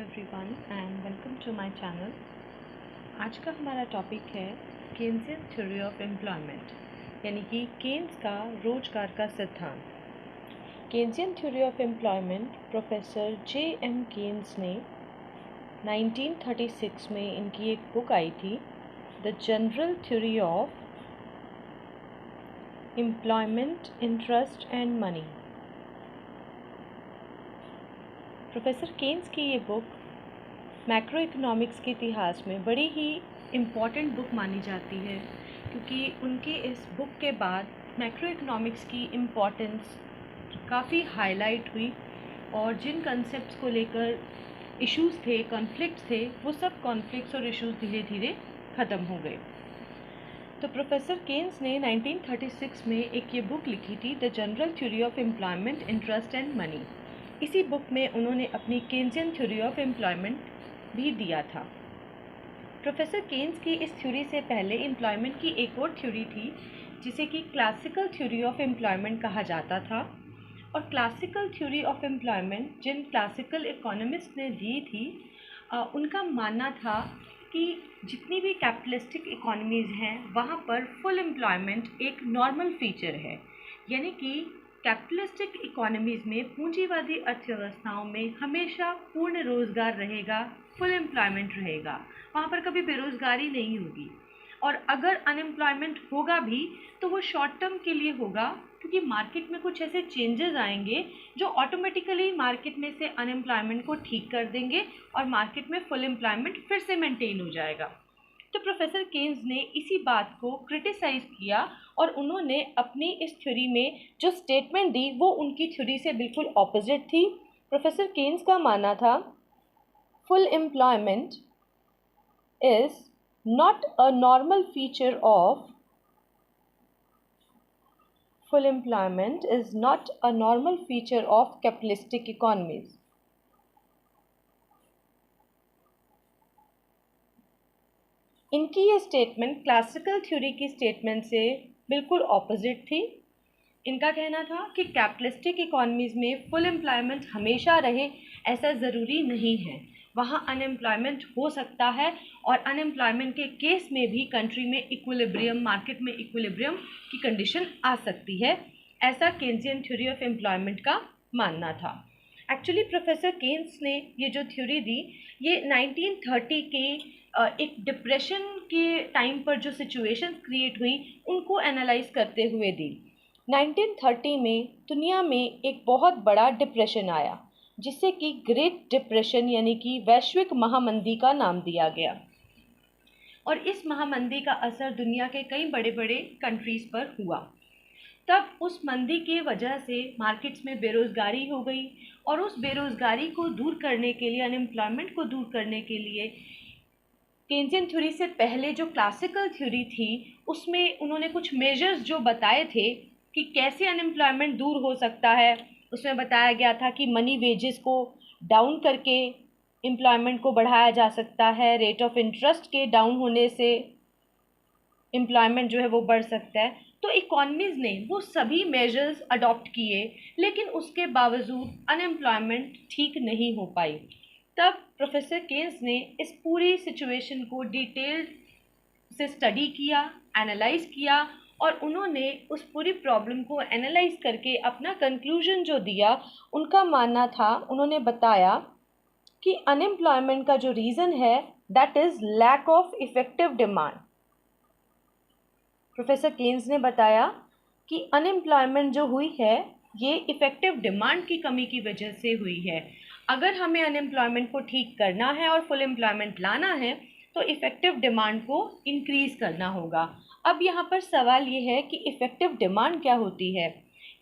Everyone and welcome to my channel. आज का हमारा टॉपिक है केन्सियन थ्योरी ऑफ एम्प्लॉयमेंट, यानी कि केन्स का रोजगार का सिद्धांत। Keynesian theory of employment professor J.M. Keynes ने 1936 में इनकी एक बुक आई थी, the general theory of employment, interest and money. Professor Keynes की ये बुक मैक्रो इकोनॉमिक्स के इतिहास में बड़ी ही इम्पॉर्टेंट बुक मानी जाती है, क्योंकि उनकी इस बुक के बाद मैक्रो इकोनॉमिक्स की इम्पॉर्टेंस काफ़ी हाईलाइट हुई और जिन कंसेप्ट्स को लेकर इश्यूज़ थे, कॉन्फ्लिक्ट्स थे, वो सब कॉन्फ्लिक्ट्स और इश्यूज़ धीरे धीरे ख़त्म हो गए। तो प्रोफेसर केन्स ने 1936 में एक ये बुक लिखी थी, the general theory of employment, interest and money. इसी बुक में उन्होंने अपनी केन्सियन थ्योरी ऑफ एम्प्लॉयमेंट भी दिया था। प्रोफेसर केन्स की इस थ्योरी से पहले एम्प्लॉयमेंट की एक और थ्योरी थी, जिसे कि क्लासिकल थ्योरी ऑफ एम्प्लॉयमेंट कहा जाता था। और क्लासिकल थ्योरी ऑफ एम्प्लॉयमेंट जिन क्लासिकल इकोनॉमिस्ट ने दी थी, उनका मानना था कि जितनी भी कैपिटलिस्टिक इकोनॉमीज़ हैं वहाँ पर फुल एम्प्लॉयमेंट एक नॉर्मल फीचर है, यानी कि कैपिटलिस्टिक इकोनॉमीज़ में, पूंजीवादी अर्थव्यवस्थाओं में हमेशा पूर्ण रोज़गार रहेगा, फुल एम्प्लॉयमेंट रहेगा, वहाँ पर कभी बेरोज़गारी नहीं होगी। और अगर अनएम्प्लॉयमेंट होगा भी तो वो शॉर्ट टर्म के लिए होगा, क्योंकि मार्केट में कुछ ऐसे चेंजेस आएंगे जो ऑटोमेटिकली मार्केट में से अनएम्प्लॉयमेंट को ठीक कर देंगे और मार्केट में फुल एम्प्लॉयमेंट फिर से मेंटेन हो जाएगा। तो प्रोफेसर केन्स ने इसी बात को क्रिटिसाइज़ किया और उन्होंने अपनी इस थ्योरी में जो स्टेटमेंट दी वो उनकी थ्योरी से बिल्कुल ऑपोजिट थी। प्रोफेसर केन्स का मानना था, full employment is not a normal feature of full employment is not a normal feature of capitalistic economies. इनकी ये स्टेटमेंट क्लासिकल थ्योरी की स्टेटमेंट से बिल्कुल ऑपोजिट थी। इनका कहना था कि कैपिटलिस्टिक इकोनॉमीज़ में फुल एम्प्लॉयमेंट हमेशा रहे ऐसा ज़रूरी नहीं है, वहाँ अनएम्प्लॉयमेंट हो सकता है और अनएम्प्लॉयमेंट के केस में भी कंट्री में इक्विलिब्रियम, मार्केट में इक्विलिब्रियम की कंडीशन आ सकती है, ऐसा केन्सियन थ्योरी ऑफ एम्प्लॉयमेंट का मानना था। एक्चुअली प्रोफेसर केन्स ने ये जो थ्योरी दी, ये 1930 के एक डिप्रेशन के टाइम पर जो सिचुएशन क्रिएट हुई उनको एनालाइज करते हुए दी। 1930 में दुनिया में एक बहुत बड़ा डिप्रेशन आया, जिसे कि ग्रेट डिप्रेशन यानी कि वैश्विक महामंदी का नाम दिया गया। और इस महामंदी का असर दुनिया के कई बड़े बड़े कंट्रीज़ पर हुआ। तब उस मंदी की वजह से मार्केट्स में बेरोज़गारी हो गई और उस बेरोज़गारी को दूर करने के लिए, अनएम्प्लॉयमेंट को दूर करने के लिए, केन्सियन थ्योरी से पहले जो क्लासिकल थ्योरी थी उसमें उन्होंने कुछ मेजर्स जो बताए थे कि कैसे अनएम्प्लॉयमेंट दूर हो सकता है। उसमें बताया गया था कि मनी वेजेस को डाउन करके एम्प्लॉयमेंट को बढ़ाया जा सकता है, रेट ऑफ इंटरेस्ट के डाउन होने से एम्प्लॉयमेंट जो है वो बढ़ सकता है। तो इकोनॉमीज़ ने वो सभी मेजर्स अडॉप्ट किए, लेकिन उसके बावजूद अनएम्प्लॉयमेंट ठीक नहीं हो पाई। तब प्रोफेसर केन्स ने इस पूरी सिचुएशन को डिटेल से स्टडी किया, एनालाइज किया और उन्होंने उस पूरी प्रॉब्लम को एनालाइज करके अपना कंक्लूजन जो दिया, उनका मानना था, उन्होंने बताया कि अनएम्प्लॉयमेंट का जो रीज़न है that is lack of effective demand. Professor Keynes ने बताया कि अनएम्प्लॉयमेंट जो हुई है ये इफ़ेक्टिव डिमांड की कमी की वजह से हुई है। अगर हमें अनएम्प्लॉयमेंट को ठीक करना है और फुल एम्प्लॉयमेंट लाना है तो इफ़ेक्टिव डिमांड को इंक्रीज़ करना होगा। अब यहाँ पर सवाल ये है कि इफ़ेक्टिव डिमांड क्या होती है।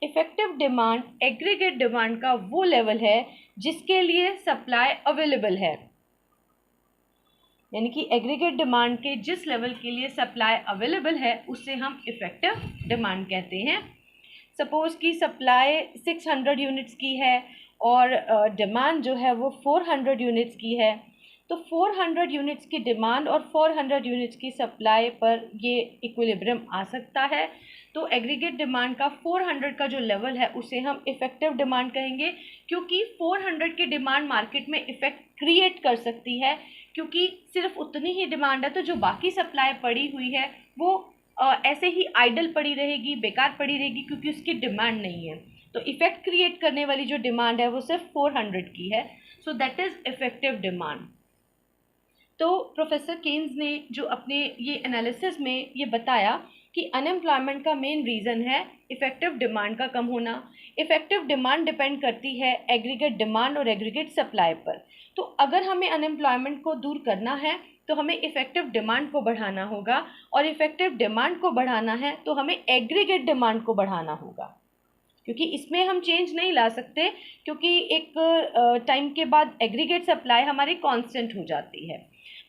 इफ़ेक्टिव डिमांड एग्रीगेट डिमांड का वो लेवल है जिसके लिए सप्लाई अवेलेबल है, यानी कि एग्रीगेट डिमांड के जिस लेवल के लिए सप्लाई अवेलेबल है उससे हम इफ़ेक्टिव डिमांड कहते हैं। सपोज़ कि सप्लाई 600 यूनिट्स की है और डिमांड जो है वो 400 यूनिट्स की है, तो 400 यूनिट्स की डिमांड और 400 यूनिट्स की सप्लाई पर ये इक्विलिब्रियम आ सकता है। तो एग्रीगेट डिमांड का 400 का जो लेवल है उसे हम इफेक्टिव डिमांड कहेंगे, क्योंकि 400 की डिमांड मार्केट में इफेक्ट क्रिएट कर सकती है, क्योंकि सिर्फ उतनी ही डिमांड है, तो जो बाकी सप्लाई पड़ी हुई है वो ऐसे ही आइडल पड़ी रहेगी, बेकार पड़ी रहेगी, क्योंकि उसकी डिमांड नहीं है। तो इफेक्ट क्रिएट करने वाली जो डिमांड है वो सिर्फ 400 की है, so that is effective demand. तो प्रोफेसर केन्स ने जो अपने ये एनालिसिस में ये बताया कि अनएम्प्लॉयमेंट का मेन रीज़न है इफेक्टिव डिमांड का कम होना। इफेक्टिव डिमांड डिपेंड करती है एग्रीगेट डिमांड और एग्रीगेट सप्लाई पर। तो अगर हमें अनएम्प्लॉयमेंट को दूर करना है तो हमें इफेक्टिव डिमांड को बढ़ाना होगा, और इफेक्टिव डिमांड को बढ़ाना है तो हमें एग्रीगेट डिमांड को बढ़ाना होगा, क्योंकि इसमें हम चेंज नहीं ला सकते, क्योंकि एक टाइम के बाद एग्रीगेट सप्लाई हमारी कांस्टेंट हो जाती है।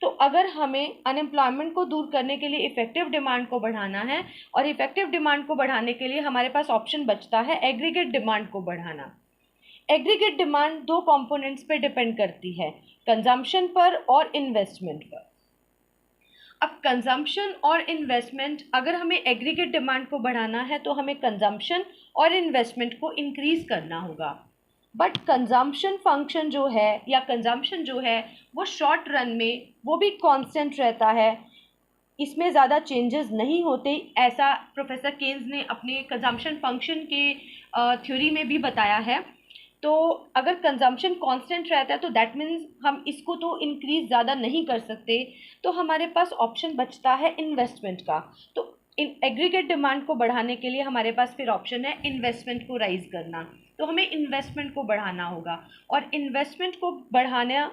तो अगर हमें अनएम्प्लॉयमेंट को दूर करने के लिए इफेक्टिव डिमांड को बढ़ाना है, और इफेक्टिव डिमांड को बढ़ाने के लिए हमारे पास ऑप्शन बचता है एग्रीगेट डिमांड को बढ़ाना। एग्रीगेट डिमांड दो कंपोनेंट्स पे डिपेंड करती है, कंजम्पशन पर और इन्वेस्टमेंट पर। अब कंजम्पशन और इन्वेस्टमेंट, अगर हमें एग्रीगेट डिमांड को बढ़ाना है तो हमें कंजम्पशन और इन्वेस्टमेंट को इंक्रीज करना होगा। बट कंजम्पशन फंक्शन जो है या कंजम्पशन जो है वो शॉर्ट रन में वो भी कांस्टेंट रहता है, इसमें ज़्यादा चेंजेस नहीं होते, ऐसा प्रोफेसर केन्स ने अपने कंजम्पशन फंक्शन के थ्योरी में भी बताया है। तो अगर कंजम्पशन कांस्टेंट रहता है तो दैट मीन्स हम इसको तो इंक्रीज ज़्यादा नहीं कर सकते, तो हमारे पास ऑप्शन बचता है इन्वेस्टमेंट का। तो इन एग्रीगेट डिमांड को बढ़ाने के लिए हमारे पास फिर ऑप्शन है इन्वेस्टमेंट को राइज करना, तो हमें इन्वेस्टमेंट को बढ़ाना होगा। और इन्वेस्टमेंट को बढ़ाना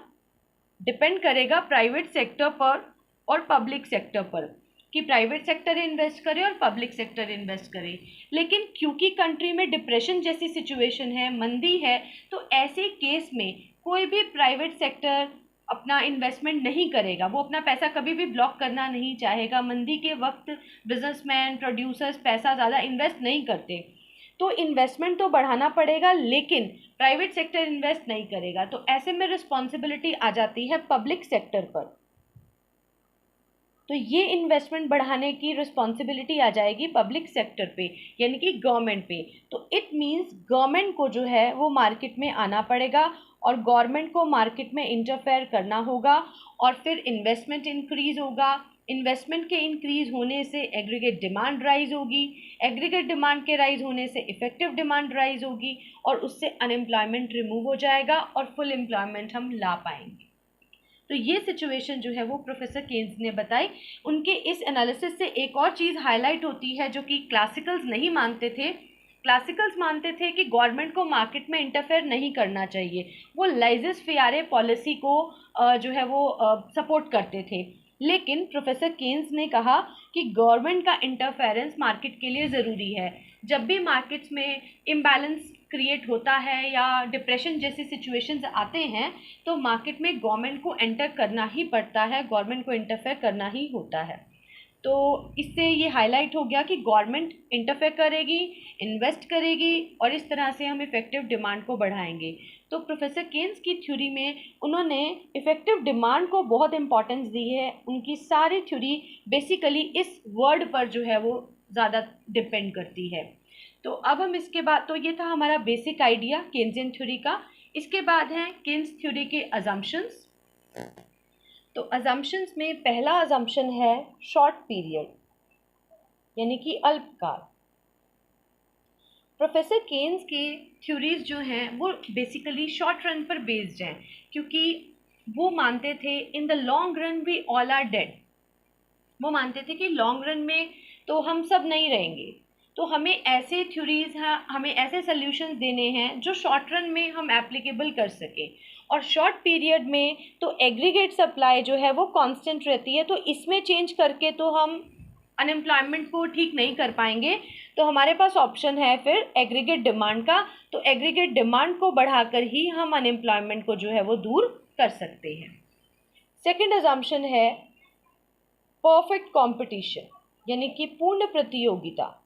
डिपेंड करेगा प्राइवेट सेक्टर पर और पब्लिक सेक्टर पर, कि प्राइवेट सेक्टर इन्वेस्ट करे और पब्लिक सेक्टर इन्वेस्ट करे। लेकिन क्योंकि कंट्री में डिप्रेशन जैसी सिचुएशन है, मंदी है, तो ऐसे केस में कोई भी प्राइवेट सेक्टर अपना इन्वेस्टमेंट नहीं करेगा, वो अपना पैसा कभी भी ब्लॉक करना नहीं चाहेगा। मंदी के वक्त बिजनेसमैन, प्रोड्यूसर्स पैसा ज़्यादा इन्वेस्ट नहीं करते, तो इन्वेस्टमेंट तो बढ़ाना पड़ेगा, लेकिन प्राइवेट सेक्टर इन्वेस्ट नहीं करेगा, तो ऐसे में रिस्पॉन्सिबिलिटी आ जाती है पब्लिक सेक्टर पर। तो ये इन्वेस्टमेंट बढ़ाने की रिस्पॉन्सिबिलिटी आ जाएगी पब्लिक सेक्टर पे, यानी कि गवर्नमेंट पे। तो इट मीन्स गवर्नमेंट को जो है वो मार्केट में आना पड़ेगा, और गवर्नमेंट को मार्केट में इंटरफेयर करना होगा, और फिर इन्वेस्टमेंट इंक्रीज होगा। इन्वेस्टमेंट के इंक्रीज होने से एग्रीगेट डिमांड राइज होगी, एग्रीगेट डिमांड के राइज होने से इफेक्टिव डिमांड राइज होगी, और उससे अनएम्प्लॉयमेंट रिमूव हो जाएगा और फुल एम्प्लॉयमेंट हम ला पाएंगे। तो ये सिचुएशन जो है वो प्रोफेसर केन्स ने बताई। उनके इस एनालिसिस से एक और चीज़ हाईलाइट होती है जो कि क्लासिकल्स नहीं मानते थे। क्लासिकल्स मानते थे कि गवर्नमेंट को मार्केट में इंटरफेयर नहीं करना चाहिए, वो लाइसेंस फेयर पॉलिसी को जो है वो सपोर्ट करते थे। लेकिन प्रोफेसर केन्स ने कहा कि गवर्नमेंट का इंटरफेरेंस मार्केट के लिए ज़रूरी है। जब भी मार्केट्स में इम्बैलेंस क्रिएट होता है या डिप्रेशन जैसी सिचुएशंस आते हैं, तो मार्केट में गवर्नमेंट को एंटर करना ही पड़ता है, गवर्नमेंट को इंटरफेयर करना ही होता है। तो इससे ये हाईलाइट हो गया कि गवर्नमेंट इंटरफेयर करेगी, इन्वेस्ट करेगी, और इस तरह से हम इफेक्टिव डिमांड को बढ़ाएंगे। तो प्रोफेसर केन्स की थ्योरी में उन्होंने इफेक्टिव डिमांड को बहुत इंपॉर्टेंस दी है। उनकी सारी थ्योरी बेसिकली इस वर्ड पर जो है वो ज़्यादा डिपेंड करती है। तो अब हम इसके बाद, तो ये था हमारा बेसिक आइडिया केन्सियन थ्योरी का। इसके बाद है केन्स थ्योरी के अजम्पशंस। तो अजम्पशंस में पहला अजम्पशन है शॉर्ट पीरियड, यानी कि अल्पकाल। प्रोफेसर केन्स की थ्योरीज जो हैं वो बेसिकली शॉर्ट रन पर बेस्ड हैं, क्योंकि वो मानते थे in the long run we all are dead. वो मानते थे कि लॉन्ग रन में तो हम सब नहीं रहेंगे, तो हमें ऐसे थ्योरीज हमें ऐसे सल्यूशंस देने हैं जो शॉर्ट रन में हम एप्लीकेबल कर सकें। और शॉर्ट पीरियड में तो एग्रीगेट सप्लाई जो है वो कांस्टेंट रहती है, तो इसमें चेंज करके तो हम अनएम्प्लॉयमेंट को ठीक नहीं कर पाएंगे। तो हमारे पास ऑप्शन है फिर एग्रीगेट डिमांड का, तो एग्रीगेट डिमांड को बढ़ाकर ही हम अनएम्प्लॉयमेंट को जो है वो दूर कर सकते हैं। सेकेंड अजम्पशन है परफेक्ट कॉम्पिटिशन, यानी कि पूर्ण प्रतियोगिता।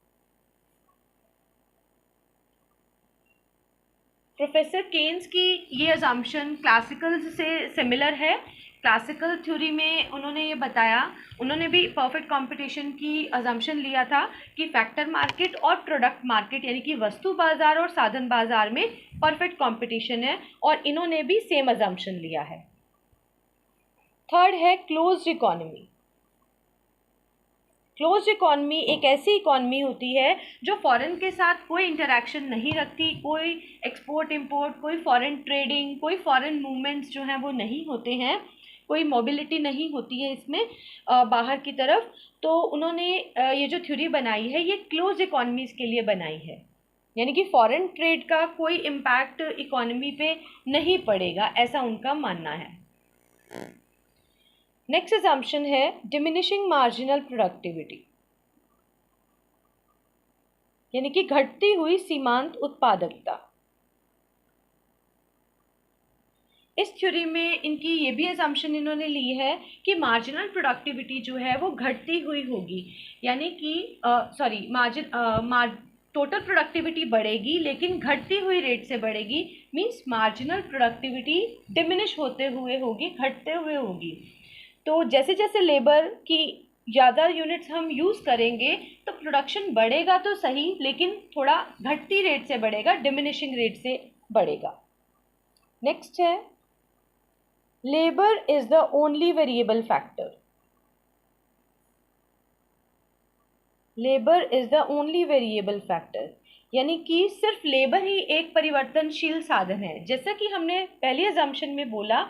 प्रोफेसर केन्स की ये अजम्पशन क्लासिकल्स से सिमिलर है, क्लासिकल थ्योरी में उन्होंने ये बताया, उन्होंने भी परफेक्ट कंपटीशन की अजम्पशन लिया था कि फैक्टर मार्केट और प्रोडक्ट मार्केट यानी कि वस्तु बाजार और साधन बाजार में परफेक्ट कंपटीशन है, और इन्होंने भी सेम अजम्पशन लिया है। थर्ड है क्लोज्ड इकोनॉमी। क्लोज्ड इकॉनमी एक ऐसी इकॉनमी होती है जो फॉरेन के साथ कोई इंटरेक्शन नहीं रखती, कोई एक्सपोर्ट इंपोर्ट, कोई फॉरेन ट्रेडिंग, कोई फॉरेन मूवमेंट्स जो हैं वो नहीं होते हैं, कोई मोबिलिटी नहीं होती है इसमें बाहर की तरफ। तो उन्होंने ये जो थ्योरी बनाई है ये क्लोज इकॉनमीज़ के लिए बनाई है, यानी कि फॉरेन ट्रेड का कोई इम्पैक्ट इकॉनमी पे नहीं पड़ेगा, ऐसा उनका मानना है। नेक्स्ट असम्पशन है डिमिनिशिंग मार्जिनल प्रोडक्टिविटी, यानी कि घटती हुई सीमांत उत्पादकता। इस थ्योरी में इनकी ये भी असम्पशन इन्होंने ली है कि मार्जिनल प्रोडक्टिविटी जो है वो घटती हुई होगी, यानी कि टोटल प्रोडक्टिविटी बढ़ेगी लेकिन घटती हुई रेट से बढ़ेगी, मींस मार्जिनल प्रोडक्टिविटी डिमिनिश होते हुए होगी, घटते हुए होगी। तो जैसे जैसे लेबर की ज़्यादा यूनिट्स हम यूज़ करेंगे तो प्रोडक्शन बढ़ेगा तो सही, लेकिन थोड़ा घटती रेट से बढ़ेगा, डिमिनिशिंग रेट से बढ़ेगा। नेक्स्ट है labour is the only variable factor. Labour is the only variable factor, यानी कि सिर्फ लेबर ही एक परिवर्तनशील साधन है। जैसा कि हमने पहली अजम्पशन में बोला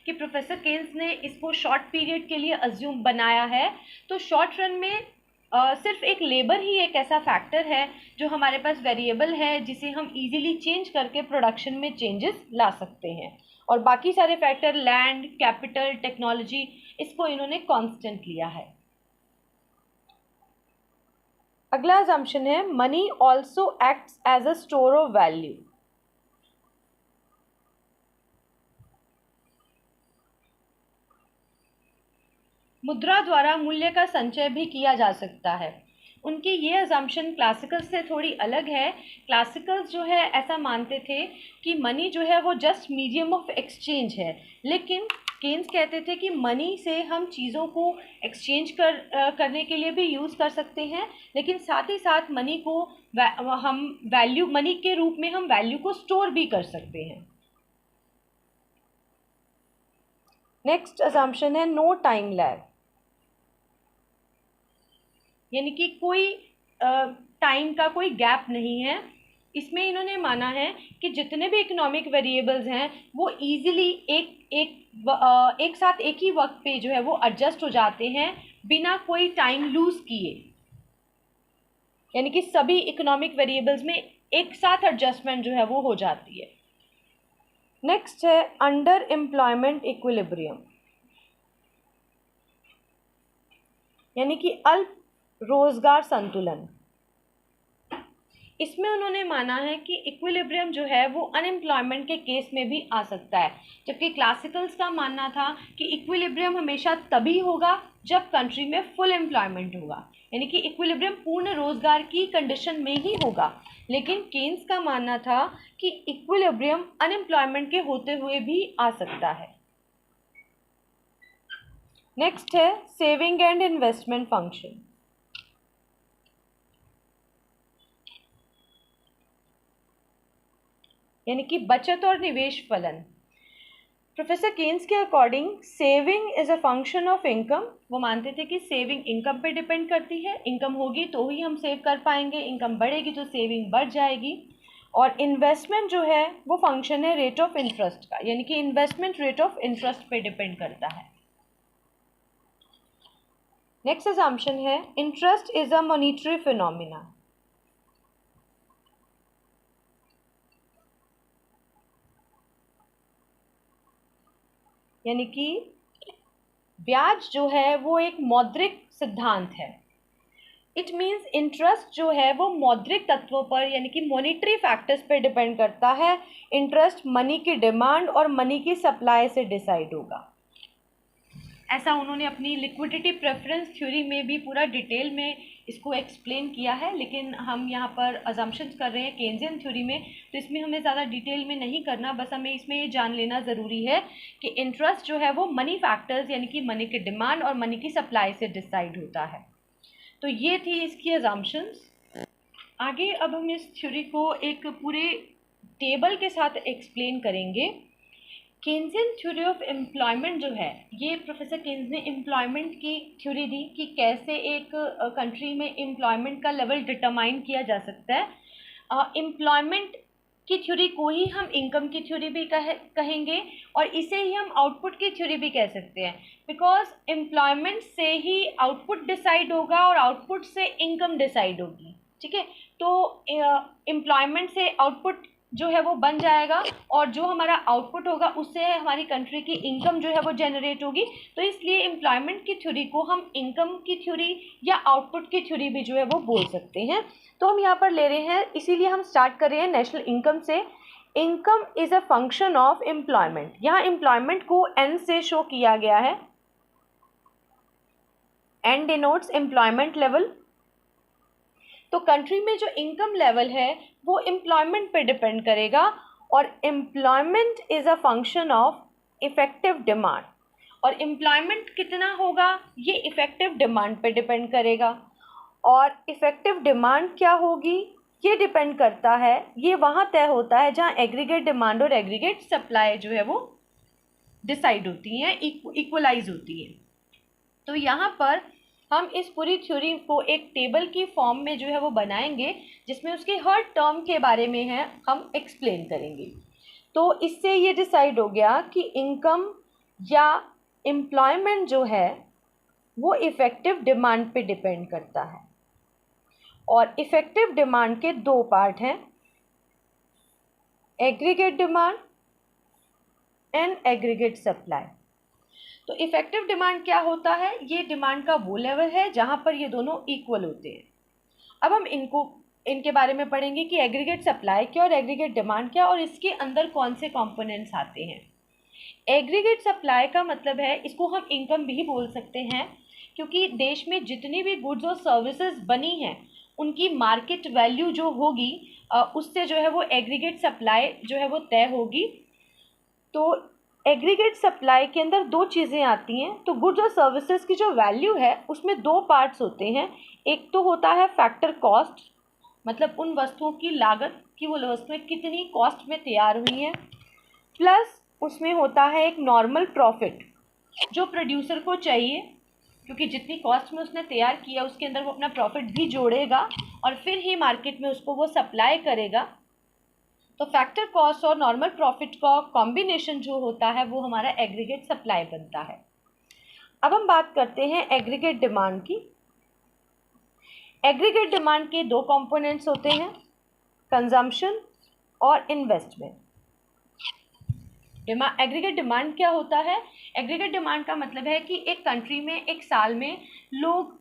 कि प्रोफेसर केन्स ने इसको शॉर्ट पीरियड के लिए अज्यूम बनाया है, तो शॉर्ट रन में सिर्फ एक लेबर ही एक ऐसा फैक्टर है जो हमारे पास वेरिएबल है, जिसे हम इजीली चेंज करके प्रोडक्शन में चेंजेस ला सकते हैं, और बाकी सारे फैक्टर लैंड, कैपिटल, टेक्नोलॉजी, इसको इन्होंने कांस्टेंट लिया है। अगला असम्पशन है money also acts as a store of value. मुद्रा द्वारा मूल्य का संचय भी किया जा सकता है। उनकी ये अजम्पशन क्लासिकल से थोड़ी अलग है। क्लासिकल्स जो है ऐसा मानते थे कि मनी जो है वो जस्ट मीडियम ऑफ एक्सचेंज है, लेकिन केन्स कहते थे कि मनी से हम चीज़ों को एक्सचेंज करने के लिए भी यूज़ कर सकते हैं, लेकिन साथ ही साथ मनी को हम वैल्यू, मनी के रूप में हम वैल्यू को स्टोर भी कर सकते हैं। नेक्स्ट असम्पशन है नो टाइम लैग, यानी कि कोई टाइम का कोई गैप नहीं है। इसमें इन्होंने माना है कि जितने भी इकोनॉमिक वेरिएबल्स हैं वो इजीली एक साथ एक ही वक्त पे जो है वो एडजस्ट हो जाते हैं बिना कोई टाइम लूज किए, यानी कि सभी इकोनॉमिक वेरिएबल्स में एक साथ एडजस्टमेंट जो है वो हो जाती है। नेक्स्ट है अंडर एम्प्लॉयमेंट इक्विलिब्रियम, यानी कि अल्प रोजगार संतुलन। इसमें उन्होंने माना है कि इक्विलिब्रियम जो है वो अनएम्प्लॉयमेंट के केस में भी आ सकता है, जबकि क्लासिकल्स का मानना था कि इक्विलिब्रियम हमेशा तभी होगा जब कंट्री में फुल एम्प्लॉयमेंट होगा, यानी कि इक्विलिब्रियम पूर्ण रोजगार की कंडीशन में ही होगा। लेकिन केन्स का मानना था कि इक्विलिब्रियम अनएम्प्लॉयमेंट के होते हुए भी आ सकता है। नेक्स्ट है सेविंग एंड इन्वेस्टमेंट फंक्शन, यानी कि बचत और निवेश फलन। प्रोफेसर केन्स के according saving is a function of income. वो मानते थे कि सेविंग इनकम पे डिपेंड करती है, इनकम होगी तो ही हम सेव कर पाएंगे, इनकम बढ़ेगी तो सेविंग बढ़ जाएगी। और इन्वेस्टमेंट जो है वो फंक्शन है रेट ऑफ इंटरेस्ट का, यानी कि इन्वेस्टमेंट रेट ऑफ इंटरेस्ट पे डिपेंड करता है। नेक्स्ट असम्पशन है interest is a monetary phenomena, यानी कि ब्याज जो है वो एक मौद्रिक सिद्धांत है। इट मीन्स इंटरेस्ट जो है वो मौद्रिक तत्वों पर, यानी कि मॉनिटरी फैक्टर्स पर डिपेंड करता है। इंटरेस्ट मनी की डिमांड और मनी की सप्लाई से डिसाइड होगा। ऐसा उन्होंने अपनी लिक्विडिटी प्रेफरेंस थ्योरी में भी पूरा डिटेल में इसको एक्सप्लेन किया है, लेकिन हम यहाँ पर अजम्पशंस कर रहे हैं केन्जियन थ्योरी में, तो इसमें हमें ज़्यादा डिटेल में नहीं करना। बस हमें इसमें ये जान लेना ज़रूरी है कि इंटरेस्ट जो है वो मनी फैक्टर्स यानी कि मनी की डिमांड और मनी की सप्लाई से डिसाइड होता है। तो ये थी इसकी अजम्पशंस। आगे अब हम इस थ्योरी को एक पूरे टेबल के साथ एक्सप्लेन करेंगे। केन्जियन थ्योरी ऑफ एम्प्लॉयमेंट जो है, ये प्रोफेसर केन्स ने एम्प्लॉयमेंट की थ्योरी दी कि कैसे एक कंट्री में एम्प्लॉयमेंट का लेवल डिटरमाइन किया जा सकता है। एम्प्लॉयमेंट की थ्योरी को ही हम इनकम की थ्योरी भी कहेंगे और इसे ही हम आउटपुट की थ्योरी भी कह सकते हैं, बिकॉज एम्प्लॉयमेंट से ही आउटपुट डिसाइड होगा और आउटपुट से इनकम डिसाइड होगी। ठीक है, तो एम्प्लॉयमेंट से आउटपुट जो है वो बन जाएगा और जो हमारा आउटपुट होगा उससे हमारी कंट्री की इनकम जो है वो जनरेट होगी। तो इसलिए एम्प्लॉयमेंट की थ्योरी को हम इनकम की थ्योरी या आउटपुट की थ्योरी भी जो है वो बोल सकते हैं। तो हम यहाँ पर ले रहे हैं, इसीलिए हम स्टार्ट कर रहे हैं नेशनल इनकम से। Income is a function of employment. यहाँ एम्प्लॉयमेंट को एन से शो किया गया है। N denotes employment level. तो कंट्री में जो इनकम लेवल है वो एम्प्लॉयमेंट पे डिपेंड करेगा और employment is a function of effective demand. और एम्प्लॉयमेंट कितना होगा ये इफ़ेक्टिव डिमांड पे डिपेंड करेगा। और इफ़ेक्टिव डिमांड क्या होगी ये डिपेंड करता है, ये वहाँ तय होता है जहाँ एग्रीगेट डिमांड और एग्रीगेट सप्लाई जो है वो डिसाइड होती हैं, इक्वलाइज होती है। तो यहाँ पर हम इस पूरी थ्योरी को एक टेबल की फॉर्म में जो है वो बनाएंगे, जिसमें उसके हर टर्म के बारे में है हम एक्सप्लेन करेंगे। तो इससे ये डिसाइड हो गया कि इनकम या एम्प्लॉयमेंट जो है वो इफ़ेक्टिव डिमांड पे डिपेंड करता है। और इफ़ेक्टिव डिमांड के दो पार्ट हैं, aggregate demand and aggregate supply. तो इफ़ेक्टिव डिमांड क्या होता है, ये डिमांड का वो लेवल है जहाँ पर ये दोनों इक्वल होते हैं। अब हम इनके बारे में पढ़ेंगे कि एग्रीगेट सप्लाई क्या और एग्रीगेट डिमांड क्या और इसके अंदर कौन से कंपोनेंट्स आते हैं। एग्रीगेट सप्लाई का मतलब है, इसको हम इनकम भी बोल सकते हैं, क्योंकि देश में जितनी भी गुड्स और सर्विसेज बनी हैं उनकी मार्केट वैल्यू जो होगी उससे जो है वो एग्रीगेट सप्लाई जो है वो तय होगी। तो एग्रीगेट सप्लाई के अंदर दो चीज़ें आती हैं। तो गुड्स और सर्विसेज की जो वैल्यू है उसमें दो पार्ट्स होते हैं। एक तो होता है फैक्टर कॉस्ट, मतलब उन वस्तुओं की लागत कि वो वस्तुएं कितनी कॉस्ट में तैयार हुई हैं, प्लस उसमें होता है एक नॉर्मल प्रॉफिट जो प्रोड्यूसर को चाहिए, क्योंकि जितनी कॉस्ट में उसने तैयार किया उसके अंदर वो अपना प्रॉफिट भी जोड़ेगा और फिर ही मार्केट में उसको वो सप्लाई करेगा। तो फैक्टर कॉस्ट और नॉर्मल प्रॉफिट का कॉम्बिनेशन जो होता है वो हमारा एग्रीगेट सप्लाई बनता है। अब हम बात करते हैं एग्रीगेट डिमांड की। एग्रीगेट डिमांड के दो कंपोनेंट्स होते हैं, कंजम्पशन और इन्वेस्टमेंट। एग्रीगेट डिमांड क्या होता है, एग्रीगेट डिमांड का मतलब है कि एक कंट्री में एक साल में लोग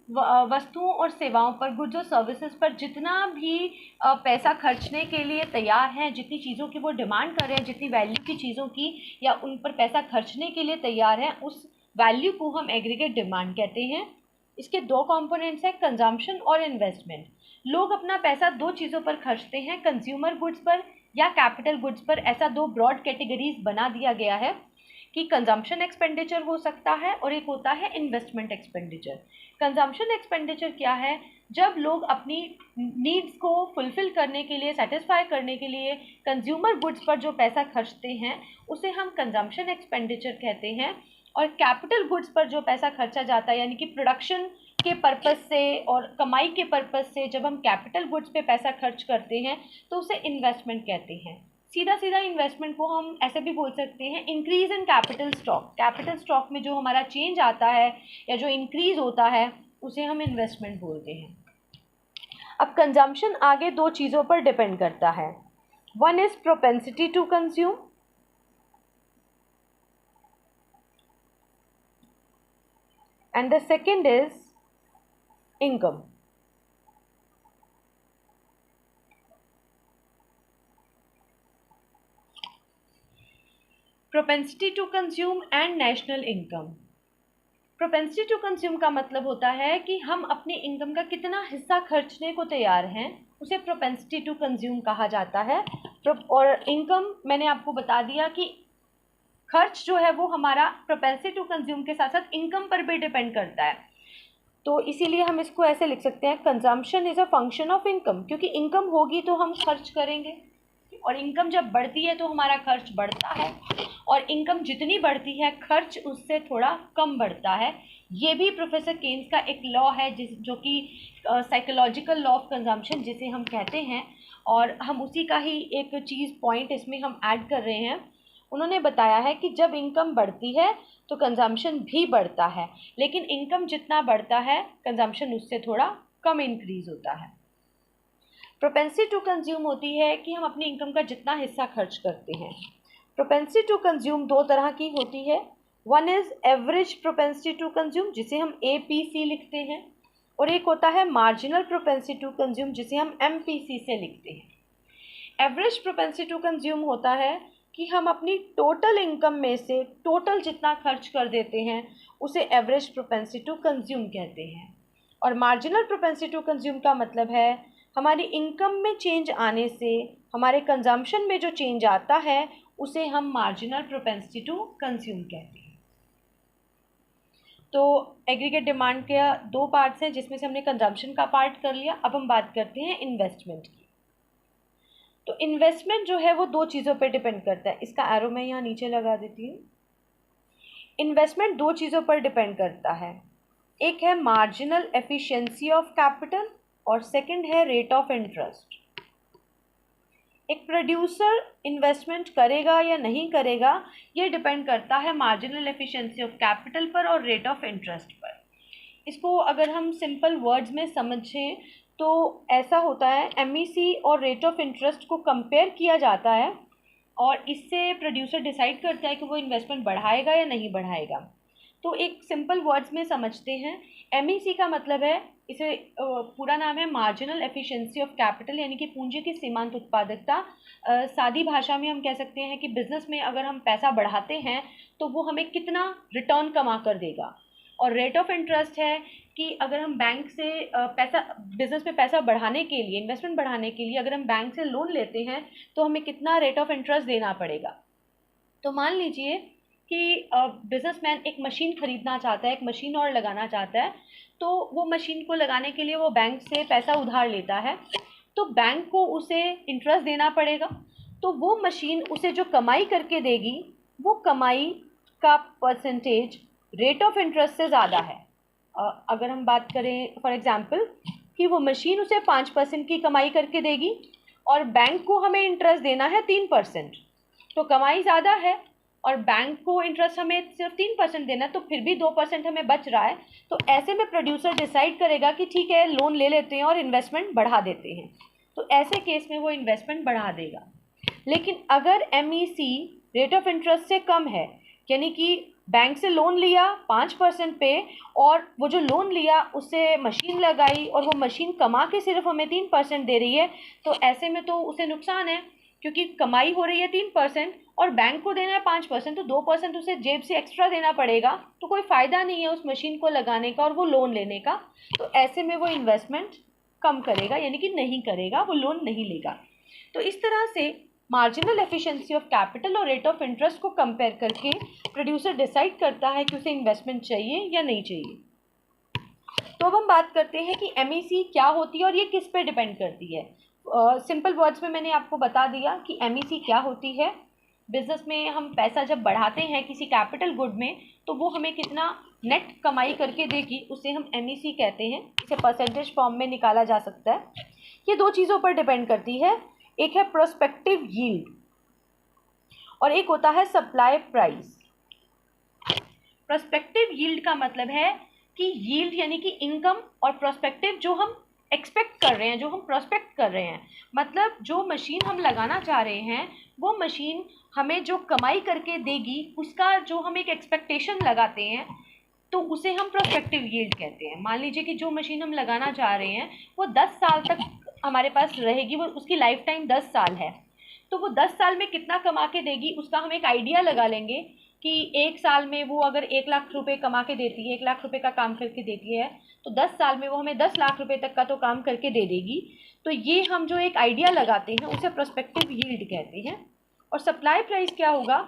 वस्तुओं और सेवाओं पर, गुड्स और सर्विसेज पर जितना भी पैसा खर्चने के लिए तैयार हैं, जितनी चीज़ों की वो डिमांड कर रहे हैं, जितनी वैल्यू की चीज़ों की या उन पर पैसा खर्चने के लिए तैयार हैं, उस वैल्यू को हम एग्रीगेट डिमांड कहते हैं। इसके दो कंपोनेंट्स हैं, कंजम्पशन और इन्वेस्टमेंट। लोग अपना पैसा दो चीज़ों पर खर्चते हैं, कंज्यूमर गुड्स पर या कैपिटल गुड्स पर। ऐसा दो ब्रॉड कैटेगरीज बना दिया गया है कि कंजम्पशन एक्सपेंडिचर हो सकता है और एक होता है इन्वेस्टमेंट एक्सपेंडिचर। कंजम्पशन एक्सपेंडिचर क्या है, जब लोग अपनी नीड्स को फुलफ़िल करने के लिए, सेटिस्फाई करने के लिए कंज्यूमर गुड्स पर जो पैसा खर्चते हैं उसे हम कंजम्पशन एक्सपेंडिचर कहते हैं। और कैपिटल गुड्स पर जो पैसा खर्चा जाता है, यानी कि प्रोडक्शन के पर्पस से और कमाई के पर्पस से जब हम कैपिटल गुड्स पे पैसा खर्च करते हैं तो उसे इन्वेस्टमेंट कहते हैं। सीधा सीधा इन्वेस्टमेंट को हम ऐसे भी बोल सकते हैं, increase in capital stock. Capital stock में जो हमारा चेंज आता है या जो इंक्रीज होता है उसे हम इन्वेस्टमेंट बोलते हैं। अब कंजम्पशन आगे दो चीज़ों पर डिपेंड करता है, one is propensity to consume and the second is income. Propensity to consume and national income. Propensity to consume का मतलब होता है कि हम अपनी इनकम का कितना हिस्सा खर्चने को तैयार हैं, उसे प्रोपेंसिटी टू कंज्यूम कहा जाता है। और इनकम मैंने आपको बता दिया कि खर्च जो है वो हमारा प्रोपेंसिटी टू कंज्यूम के साथ साथ इनकम पर भी डिपेंड करता है। तो इसीलिए हम इसको ऐसे लिख सकते हैं, consumption is a function of income, क्योंकि इनकम होगी तो हम खर्च करेंगे, और इनकम जब बढ़ती है तो हमारा खर्च बढ़ता है, और इनकम जितनी बढ़ती है खर्च उससे थोड़ा कम बढ़ता है। ये भी प्रोफेसर केन्स का एक लॉ है जो कि साइकोलॉजिकल लॉ ऑफ कंजम्पशन जिसे हम कहते हैं, और हम उसी का ही एक चीज़ पॉइंट इसमें हम ऐड कर रहे हैं। उन्होंने बताया है कि जब इनकम बढ़ती है तो कंजम्पशन भी बढ़ता है, लेकिन इनकम जितना बढ़ता है कंजम्पशन उससे थोड़ा कम इंक्रीज होता है। प्रोपेंसिटी टू कंज्यूम होती है कि हम अपनी इनकम का जितना हिस्सा खर्च करते हैं। प्रोपेंसिटी टू कंज्यूम दो तरह की होती है, one is average propensity to consume जिसे हम APC लिखते हैं, और एक होता है मार्जिनल प्रोपेंसिटी टू कंज्यूम जिसे हम MPC से लिखते हैं। एवरेज प्रोपेंसिटी टू कंज्यूम होता है कि हम अपनी टोटल इनकम में से टोटल जितना खर्च कर देते हैं उसे एवरेज प्रोपेंसिटी टू कंज्यूम कहते हैं। और मार्जिनल प्रोपेंसिटी टू कंज्यूम का मतलब है हमारी इनकम में चेंज आने से हमारे कंजम्पशन में जो चेंज आता है उसे हम मार्जिनल प्रोपेंसिटी टू कंज्यूम कहते हैं। तो एग्रीगेट डिमांड के दो पार्ट्स हैं जिसमें से हमने कंजम्पशन का पार्ट कर लिया। अब हम बात करते हैं इन्वेस्टमेंट की। तो इन्वेस्टमेंट जो है वो दो चीज़ों पे डिपेंड करता है, इसका एरो मैं यहाँ नीचे लगा देती हूँ। इन्वेस्टमेंट दो चीज़ों पर डिपेंड करता है, एक है मार्जिनल एफिशिएंसी ऑफ कैपिटल और सेकंड है रेट ऑफ इंटरेस्ट। एक प्रोड्यूसर इन्वेस्टमेंट करेगा या नहीं करेगा ये डिपेंड करता है मार्जिनल एफिशिएंसी ऑफ कैपिटल पर और रेट ऑफ इंटरेस्ट पर। इसको अगर हम सिंपल वर्ड्स में समझें तो ऐसा होता है, MEC और रेट ऑफ इंटरेस्ट को कंपेयर किया जाता है और इससे प्रोड्यूसर डिसाइड करता है कि वो इन्वेस्टमेंट बढ़ाएगा या नहीं बढ़ाएगा। तो एक सिंपल वर्ड्स में समझते हैं। MEC का मतलब है, इसे पूरा नाम है मार्जिनल एफिशिएंसी ऑफ कैपिटल, यानी कि पूंजी की सीमांत उत्पादकता। सादी भाषा में हम कह सकते हैं कि बिज़नेस में अगर हम पैसा बढ़ाते हैं तो वो हमें कितना रिटर्न कमा कर देगा। और रेट ऑफ इंटरेस्ट है कि अगर हम बैंक से पैसा, बिज़नेस में पैसा बढ़ाने के लिए, इन्वेस्टमेंट बढ़ाने के लिए अगर हम बैंक से लोन लेते हैं तो हमें कितना रेट ऑफ इंटरेस्ट देना पड़ेगा। तो मान लीजिए कि बिजनेसमैन एक मशीन खरीदना चाहता है, एक मशीन और लगाना चाहता है, तो वो मशीन को लगाने के लिए वो बैंक से पैसा उधार लेता है, तो बैंक को उसे इंटरेस्ट देना पड़ेगा। तो वो मशीन उसे जो कमाई करके देगी वो कमाई का परसेंटेज रेट ऑफ इंटरेस्ट से ज़्यादा है। अगर हम बात करें फॉर एग्जांपल कि वो मशीन उसे 5% की कमाई करके देगी और बैंक को हमें इंटरेस्ट देना है 3%, तो कमाई ज़्यादा है और बैंक को इंटरेस्ट हमें सिर्फ 3% देना है, तो फिर भी 2% हमें बच रहा है। तो ऐसे में प्रोड्यूसर डिसाइड करेगा कि ठीक है लोन ले लेते हैं और इन्वेस्टमेंट बढ़ा देते हैं, तो ऐसे केस में वो इन्वेस्टमेंट बढ़ा देगा। लेकिन अगर MEC रेट ऑफ इंटरेस्ट से कम है, यानी कि बैंक से लोन लिया 5% पे और वो जो लोन लिया उससे मशीन लगाई और वो मशीन कमा के सिर्फ हमें 3% दे रही है, तो ऐसे में तो उसे नुकसान है, क्योंकि कमाई हो रही है 3% और बैंक को देना है 5%, तो 2% उसे जेब से एक्स्ट्रा देना पड़ेगा, तो कोई फ़ायदा नहीं है उस मशीन को लगाने का और वो लोन लेने का। तो ऐसे में वो इन्वेस्टमेंट कम करेगा, यानी कि नहीं करेगा, वो लोन नहीं लेगा। तो इस तरह से मार्जिनल एफिशिएंसी ऑफ कैपिटल और रेट ऑफ इंटरेस्ट को कंपेयर करके प्रोड्यूसर डिसाइड करता है कि उसे इन्वेस्टमेंट चाहिए या नहीं चाहिए। तो अब हम बात करते हैं कि MEC क्या होती है और ये किस पे डिपेंड करती है। सिंपल वर्ड्स में मैंने आपको बता दिया कि MEC क्या होती है। बिजनेस में हम पैसा जब बढ़ाते हैं किसी कैपिटल गुड में, तो वो हमें कितना नेट कमाई करके देगी उसे हम MEC कहते हैं। इसे परसेंटेज फॉर्म में निकाला जा सकता है। ये दो चीज़ों पर डिपेंड करती है, एक है प्रोस्पेक्टिव यील्ड और एक होता है सप्लाई प्राइस। प्रोस्पेक्टिव यील्ड का मतलब है कि यील्ड यानी कि इनकम, और प्रोस्पेक्टिव जो हम एक्सपेक्ट कर रहे हैं, जो हम प्रोस्पेक्ट कर रहे हैं, मतलब जो मशीन हम लगाना चाह रहे हैं वो मशीन हमें जो कमाई करके देगी उसका जो हम एक एक्सपेक्टेशन लगाते हैं, तो उसे हम प्रोस्पेक्टिव यील्ड कहते हैं। मान लीजिए कि जो मशीन हम लगाना चाह रहे हैं वो 10 साल तक हमारे पास रहेगी, वो उसकी लाइफ टाइम 10 साल है, तो वो 10 साल में कितना कमा के देगी उसका हम एक आइडिया लगा लेंगे कि एक साल में वो अगर 1 लाख रुपए कमा के देती है, 1 लाख रुपए का काम करके देती है, तो 10 साल में वो हमें 10 लाख रुपए तक का तो काम करके दे देगी। तो ये हम जो एक आइडिया लगाते हैं उसे प्रोस्पेक्टिव यील्ड कहते हैं। और सप्लाई प्राइस क्या होगा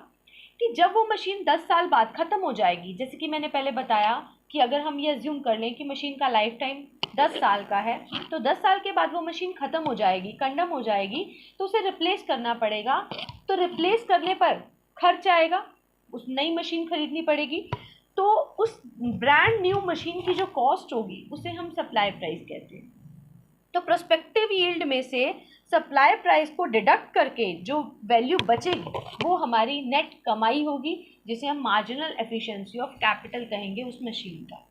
कि जब वो मशीन 10 साल बाद ख़त्म हो जाएगी, जैसे कि मैंने पहले बताया कि अगर हम ये अज्यूम कर लें कि मशीन का लाइफ टाइम 10 साल का है, तो 10 साल के बाद वो मशीन ख़त्म हो जाएगी, कंडम हो जाएगी, तो उसे रिप्लेस करना पड़ेगा। तो रिप्लेस करने पर खर्च आएगा, उस नई मशीन खरीदनी पड़ेगी, तो उस ब्रांड न्यू मशीन की जो कॉस्ट होगी उसे हम सप्लाई प्राइस कहते हैं। तो प्रोस्पेक्टिव यील्ड में से सप्लाई प्राइस को डिडक्ट करके जो वैल्यू बचेगी वो हमारी नेट कमाई होगी, जिसे हम मार्जिनल एफिशिएंसी ऑफ कैपिटल कहेंगे उस मशीन का।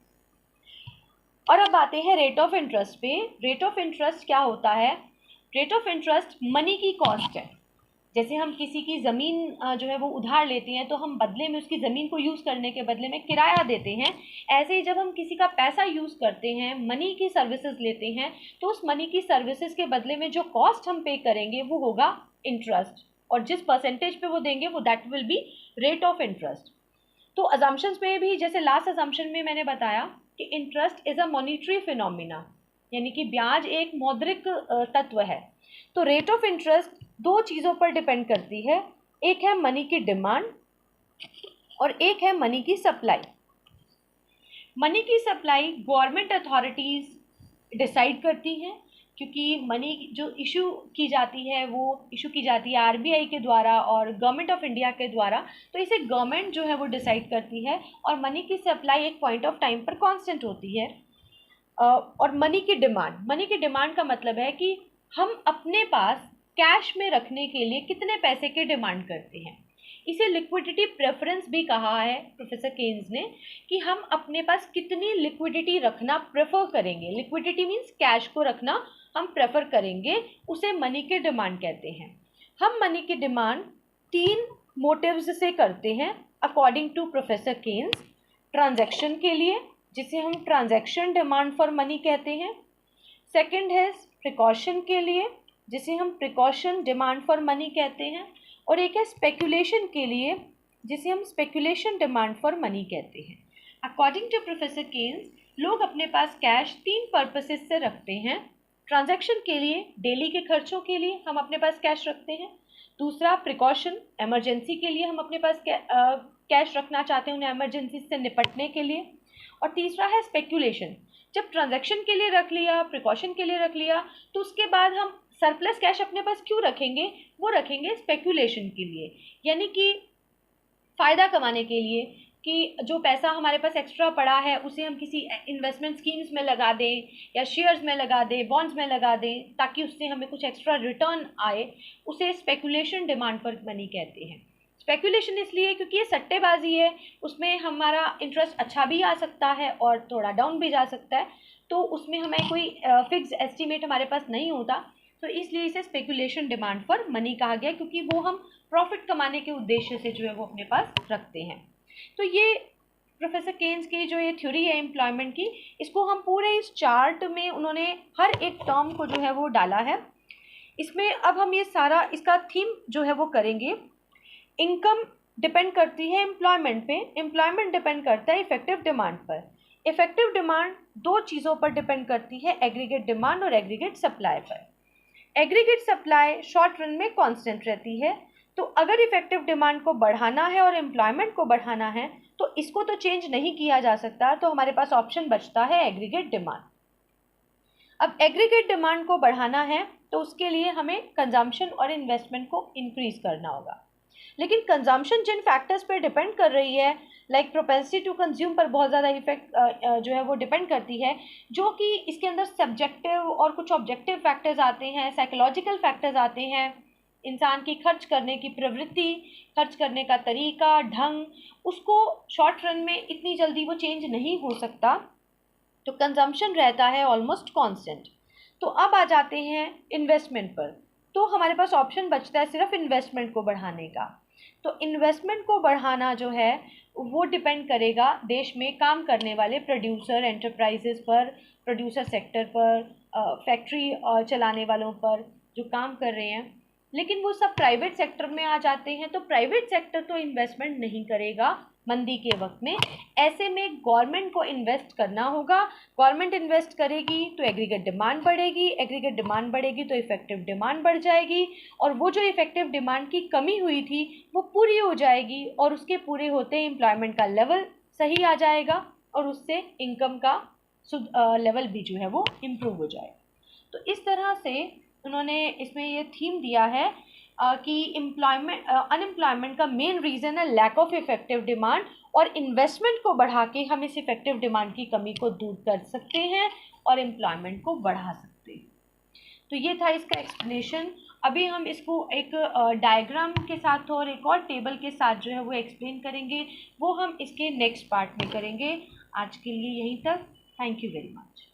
और अब आते हैं रेट ऑफ इंटरेस्ट पे। रेट ऑफ इंटरेस्ट क्या होता है? रेट ऑफ इंटरेस्ट मनी की कॉस्ट है। जैसे हम किसी की ज़मीन जो है वो उधार लेते हैं, तो हम बदले में उसकी ज़मीन को यूज़ करने के बदले में किराया देते हैं। ऐसे ही जब हम किसी का पैसा यूज़ करते हैं, मनी की सर्विसेज लेते हैं, तो उस मनी की सर्विसेज के बदले में जो कॉस्ट हम पे करेंगे वो होगा इंटरेस्ट, और जिस परसेंटेज पे वो देंगे वो that will be rate of interest. तो अजम्पशंस में भी, जैसे लास्ट अजम्पशन में मैंने बताया कि interest is a monetary phenomena, यानी कि ब्याज एक मौद्रिक तत्व है। तो रेट ऑफ इंटरेस्ट दो चीज़ों पर डिपेंड करती है, एक है मनी की डिमांड और एक है मनी की सप्लाई। मनी की सप्लाई गवर्नमेंट अथॉरिटीज़ डिसाइड करती हैं, क्योंकि मनी जो इशू की जाती है वो इशू की जाती है आरबीआई के द्वारा और गवर्नमेंट ऑफ इंडिया के द्वारा, तो इसे गवर्नमेंट जो है वो डिसाइड करती है। और मनी की सप्लाई एक पॉइंट ऑफ टाइम पर कांस्टेंट होती है। और मनी की डिमांड का मतलब है कि हम अपने पास कैश में रखने के लिए कितने पैसे की डिमांड करते हैं। इसे लिक्विडिटी प्रेफरेंस भी कहा है प्रोफेसर केन्स ने, कि हम अपने पास कितनी लिक्विडिटी रखना प्रेफर करेंगे। लिक्विडिटी मीन्स कैश को रखना हम प्रेफर करेंगे, उसे मनी की डिमांड कहते हैं। हम मनी की डिमांड 3 मोटिव्स से करते हैं according to professor Keynes. Transaction के लिए, जिसे हम ट्रांजैक्शन डिमांड फॉर मनी कहते हैं। सेकंड है प्रिकॉशन के लिए, जिसे हम प्रिकॉशन डिमांड फॉर मनी कहते हैं। और एक है स्पेकुलेशन के लिए, जिसे हम स्पेकुलेशन डिमांड फॉर मनी कहते हैं। अकॉर्डिंग टू प्रोफेसर केन्स, लोग अपने पास कैश 3 पर्पसेस से रखते हैं। ट्रांजैक्शन के लिए, डेली के खर्चों के लिए हम अपने पास कैश रखते हैं। दूसरा प्रिकॉशन, इमरजेंसी के लिए हम अपने पास कैश रखना चाहते हैं, उन्हें इमरजेंसी से निपटने के लिए। और तीसरा है स्पेकुलेशन। जब ट्रांजैक्शन के लिए रख लिया, प्रिकॉशन के लिए रख लिया, तो उसके बाद हम सरप्लस कैश अपने पास क्यों रखेंगे? वो रखेंगे स्पेकुलेशन के लिए, यानी कि फ़ायदा कमाने के लिए, कि जो पैसा हमारे पास एक्स्ट्रा पड़ा है उसे हम किसी इन्वेस्टमेंट स्कीम्स में लगा दें या शेयर्स में लगा दें, बॉन्ड्स में लगा दें, ताकि उससे हमें कुछ एक्स्ट्रा रिटर्न आए। उसे स्पेकुलेशन डिमांड फॉर मनी कहते हैं। स्पेकुलेशन इसलिए क्योंकि ये सट्टेबाजी है, उसमें हमारा इंटरेस्ट अच्छा भी आ सकता है और थोड़ा डाउन भी जा सकता है, तो उसमें हमें कोई फिक्स एस्टीमेट हमारे पास नहीं होता, तो इसलिए इसे स्पेकुलेशन डिमांड फॉर मनी कहा गया, क्योंकि वो हम प्रॉफिट कमाने के उद्देश्य से जो है वो अपने पास रखते हैं। तो ये प्रोफेसर केन्स की जो ये थ्योरी है एम्प्लॉयमेंट की, इसको हम पूरे इस चार्ट में उन्होंने हर एक टर्म को जो है वो डाला है। इसमें अब हम ये सारा इसका थीम जो है वो करेंगे। इनकम डिपेंड करती है एम्प्लॉयमेंट पे, एम्प्लॉयमेंट डिपेंड करता है इफेक्टिव डिमांड पर। इफेक्टिव डिमांड 2 चीज़ों पर डिपेंड करती है, एग्रीगेट डिमांड और एग्रीगेट सप्लाई पर। एग्रीगेट सप्लाई शॉर्ट रन में कांस्टेंट रहती है, तो अगर इफेक्टिव डिमांड को बढ़ाना है और एम्प्लॉयमेंट को बढ़ाना है तो इसको तो चेंज नहीं किया जा सकता, तो हमारे पास ऑप्शन बचता है एग्रीगेट डिमांड। अब एग्रीगेट डिमांड को बढ़ाना है तो उसके लिए हमें कंजम्पशन और इन्वेस्टमेंट को इंक्रीज करना होगा। लेकिन कंजम्पशन जिन फैक्टर्स पर डिपेंड कर रही है, लाइक प्रोपेंसिटी टू कंज्यूम पर बहुत ज़्यादा इफेक्ट जो है वो डिपेंड करती है, जो कि इसके अंदर सब्जेक्टिव और कुछ ऑब्जेक्टिव फैक्टर्स आते हैं, साइकोलॉजिकल फैक्टर्स आते हैं। इंसान की खर्च करने की प्रवृत्ति, खर्च करने का तरीका, ढंग, उसको शॉर्ट रन में इतनी जल्दी वो चेंज नहीं हो सकता, तो कंजम्पशन रहता है ऑलमोस्ट कांस्टेंट। तो अब आ जाते हैं इन्वेस्टमेंट पर, तो हमारे पास ऑप्शन बचता है सिर्फ इन्वेस्टमेंट को बढ़ाने का। तो इन्वेस्टमेंट को बढ़ाना जो है वो डिपेंड करेगा देश में काम करने वाले प्रोड्यूसर एंटरप्राइजेस पर, प्रोड्यूसर सेक्टर पर, फैक्ट्री चलाने वालों पर जो काम कर रहे हैं, लेकिन वो सब प्राइवेट सेक्टर में आ जाते हैं, तो प्राइवेट सेक्टर तो इन्वेस्टमेंट नहीं करेगा मंदी के वक्त में। ऐसे में गवर्नमेंट को इन्वेस्ट करना होगा। गवर्नमेंट इन्वेस्ट करेगी तो एग्रीगेट डिमांड बढ़ेगी, एग्रीगेट डिमांड बढ़ेगी तो इफेक्टिव डिमांड बढ़ जाएगी, और वो जो इफेक्टिव डिमांड की कमी हुई थी वो पूरी हो जाएगी, और उसके पूरे होते ही एम्प्लॉयमेंट का लेवल सही आ जाएगा, और उससे इनकम का लेवल भी जो है वो इम्प्रूव हो जाएगा। तो इस तरह से उन्होंने इसमें ये थीम दिया है कि अनएम्प्लॉयमेंट का मेन रीज़न है लैक ऑफ इफेक्टिव डिमांड, और इन्वेस्टमेंट को बढ़ा के हम इस इफेक्टिव डिमांड की कमी को दूर कर सकते हैं और एम्प्लॉयमेंट को बढ़ा सकते हैं। तो ये था इसका एक्सप्लेनेशन। अभी हम इसको एक डायग्राम के साथ और एक और टेबल के साथ जो है वो एक्सप्लेन करेंगे, वो हम इसके नेक्स्ट पार्ट में करेंगे। आज के लिए यहीं तक। Thank you very much.